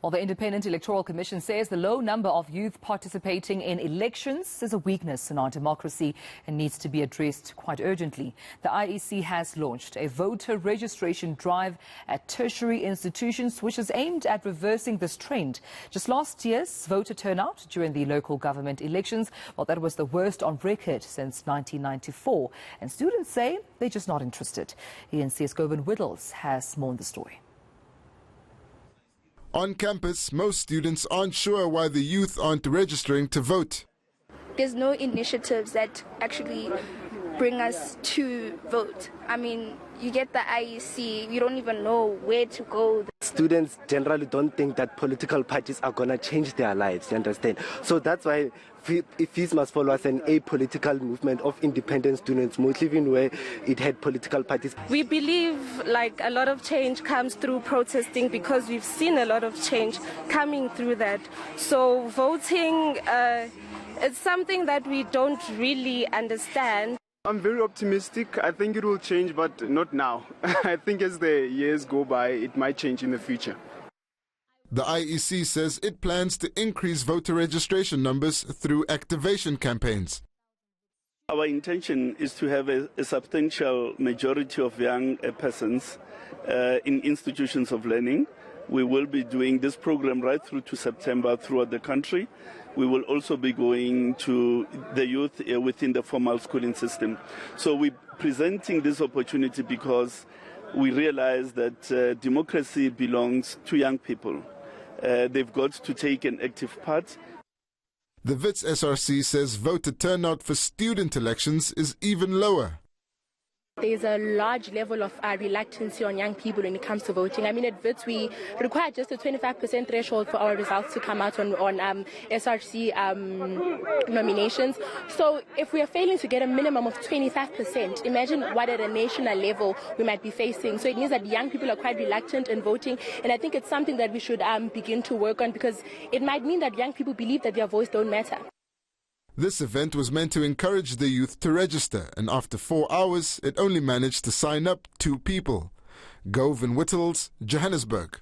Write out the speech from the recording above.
Well, the Independent Electoral Commission says the low number of youth participating in elections is a weakness in our democracy and needs to be addressed quite urgently. The IEC has launched a voter registration drive at tertiary institutions, which is aimed at reversing this trend. Just last year's voter turnout during the local government elections, well, that was the worst on record since 1994. And students say they're just not interested. eNCA's Govan Whittles has more on the story. On campus, most students aren't sure why the youth aren't registering to vote. There's no initiatives that actually bring us to vote. I mean, you get the IEC, you don't even know where to go. Students generally don't think that political parties are going to change their lives, you understand? So that's why FEES must follow as an apolitical movement of independent students, mostly even where it had political parties. We believe like a lot of change comes through protesting because we've seen a lot of change coming through that. So voting, it's something that we don't really understand. I'm very optimistic. I think it will change, but not now. I think as the years go by, it might change in the future. The IEC says it plans to increase voter registration numbers through activation campaigns. Our intention is to have a substantial majority of young persons in institutions of learning. We will be doing this program right through to September throughout the country. We will also be going to the youth within the formal schooling system. So we're presenting this opportunity because we realize that democracy belongs to young people. They've got to take an active part. The WITS SRC says voter turnout for student elections is even lower. There's a large level of reluctance on young people when it comes to voting. I mean, at WITS, we require just a 25% threshold for our results to come out on SRC nominations. So if we are failing to get a minimum of 25%, imagine what at a national level we might be facing. So it means that young people are quite reluctant in voting. And I think it's something that we should begin to work on, because it might mean that young people believe that their voice don't matter. This event was meant to encourage the youth to register, and after 4 hours, it only managed to sign up 2 people. Govan Whittles, Johannesburg.